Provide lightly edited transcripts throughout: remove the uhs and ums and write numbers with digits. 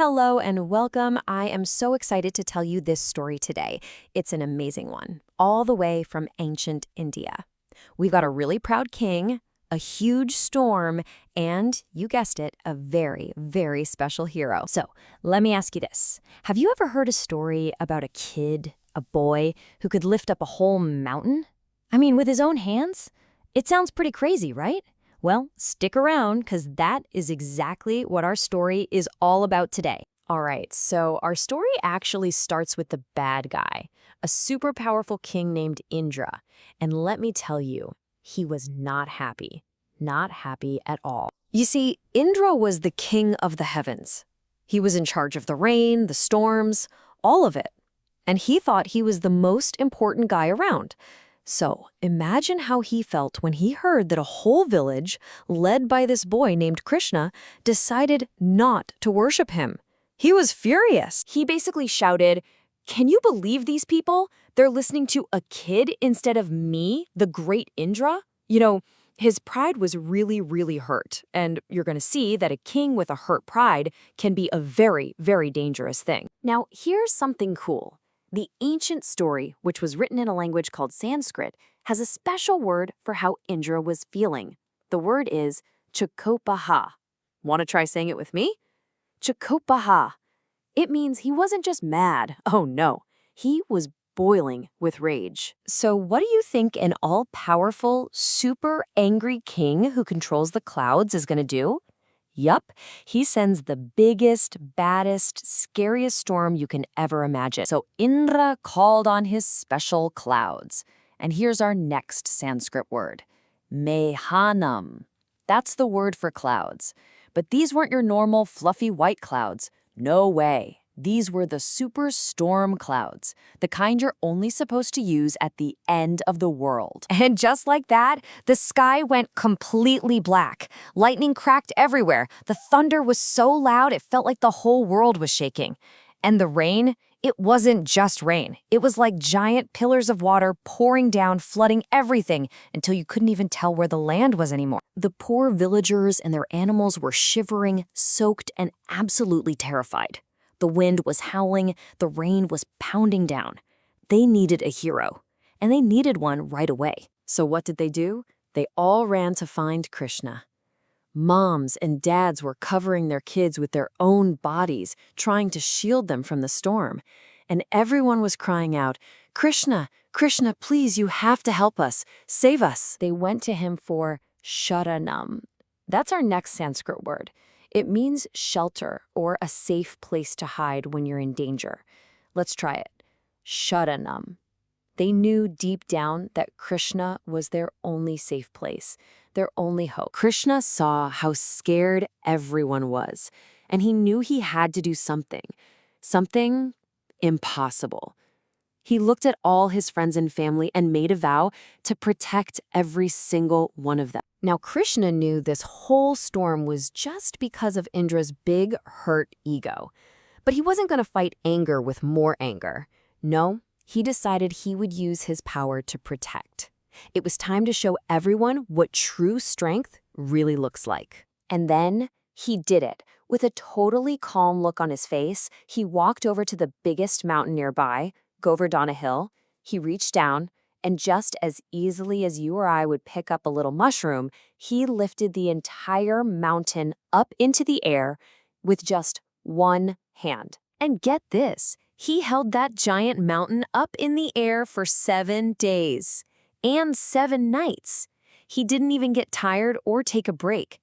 Hello and welcome. I am so excited to tell you this story today. It's an amazing one, all the way from ancient India. We've got a really proud king, a huge storm, and, you guessed it, a very, very special hero. So, let me ask you this. Have you ever heard a story about a kid, a boy, who could lift up a whole mountain? I mean, with his own hands? It sounds pretty crazy, right? Well, stick around, because that is exactly what our story is all about today. All right, so our story actually starts with the bad guy, a super powerful king named Indra. And let me tell you, he was not happy. Not happy at all. You see, Indra was the king of the heavens. He was in charge of the rain, the storms, all of it. And he thought he was the most important guy around. So, imagine how he felt when he heard that a whole village, led by this boy named Krishna, decided not to worship him. He was furious. He basically shouted, "Can you believe these people? They're listening to a kid instead of me, the great Indra?" His pride was really, really hurt. And you're going to see that a king with a hurt pride can be a very, very dangerous thing. Now, here's something cool. The ancient story, which was written in a language called Sanskrit, has a special word for how Indra was feeling. The word is chakopaha. Want to try saying it with me? Chakopaha. It means he wasn't just mad. Oh no, he was boiling with rage. So what do you think an all-powerful, super angry king who controls the clouds is going to do? Yup, he sends the biggest, baddest, scariest storm you can ever imagine. So Indra called on his special clouds. And here's our next Sanskrit word, Mehanam. That's the word for clouds. But these weren't your normal fluffy white clouds. No way. These were the super storm clouds, the kind you're only supposed to use at the end of the world. And just like that, the sky went completely black. Lightning cracked everywhere. The thunder was so loud it felt like the whole world was shaking. And the rain, it wasn't just rain. It was like giant pillars of water pouring down, flooding everything until you couldn't even tell where the land was anymore. The poor villagers and their animals were shivering, soaked, and absolutely terrified. The wind was howling, the rain was pounding down. They needed a hero, and they needed one right away. So what did they do? They all ran to find Krishna. Moms and dads were covering their kids with their own bodies, trying to shield them from the storm. And everyone was crying out, "Krishna, Krishna, please, you have to help us. Save us." They went to him for sharanam. That's our next Sanskrit word. It means shelter or a safe place to hide when you're in danger. Let's try it. Sharanam. They knew deep down that Krishna was their only safe place, their only hope. Krishna saw how scared everyone was, and he knew he had to do something impossible. He looked at all his friends and family and made a vow to protect every single one of them. Now, Krishna knew this whole storm was just because of Indra's big, hurt ego. But he wasn't going to fight anger with more anger. No, he decided he would use his power to protect. It was time to show everyone what true strength really looks like. And then he did it. With a totally calm look on his face, he walked over to the biggest mountain nearby, Govardhana Hill. He reached down, and just as easily as you or I would pick up a little mushroom, he lifted the entire mountain up into the air with just one hand. And get this, he held that giant mountain up in the air for 7 days and 7 nights. He didn't even get tired or take a break.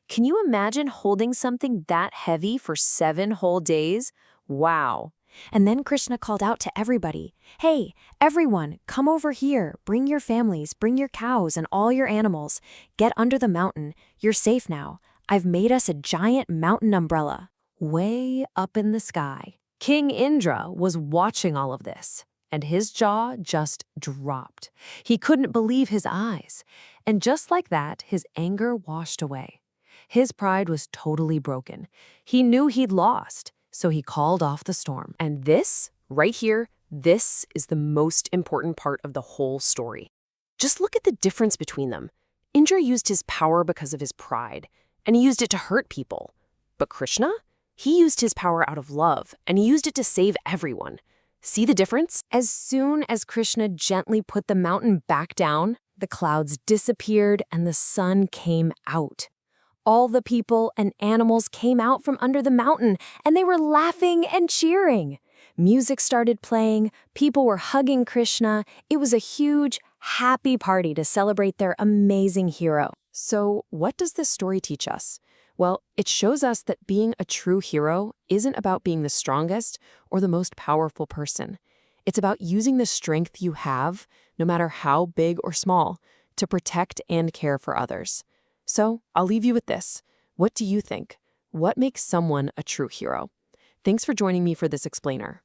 Can you imagine holding something that heavy for 7 whole days? Wow. And then Krishna called out to everybody, "Hey, everyone, come over here. Bring your families, bring your cows and all your animals. Get under the mountain. You're safe now. I've made us a giant mountain umbrella." Way up in the sky, King Indra was watching all of this, and his jaw just dropped. He couldn't believe his eyes. And just like that, his anger washed away. His pride was totally broken. He knew he'd lost. So he called off the storm. And this, right here, this is the most important part of the whole story. Just look at the difference between them. Indra used his power because of his pride, and he used it to hurt people. But Krishna? He used his power out of love, and he used it to save everyone. See the difference? As soon as Krishna gently put the mountain back down, the clouds disappeared and the sun came out. All the people and animals came out from under the mountain, and they were laughing and cheering. Music started playing, people were hugging Krishna. It was a huge, happy party to celebrate their amazing hero. So, what does this story teach us? Well, it shows us that being a true hero isn't about being the strongest or the most powerful person. It's about using the strength you have, no matter how big or small, to protect and care for others. So, I'll leave you with this. What do you think? What makes someone a true hero? Thanks for joining me for this explainer.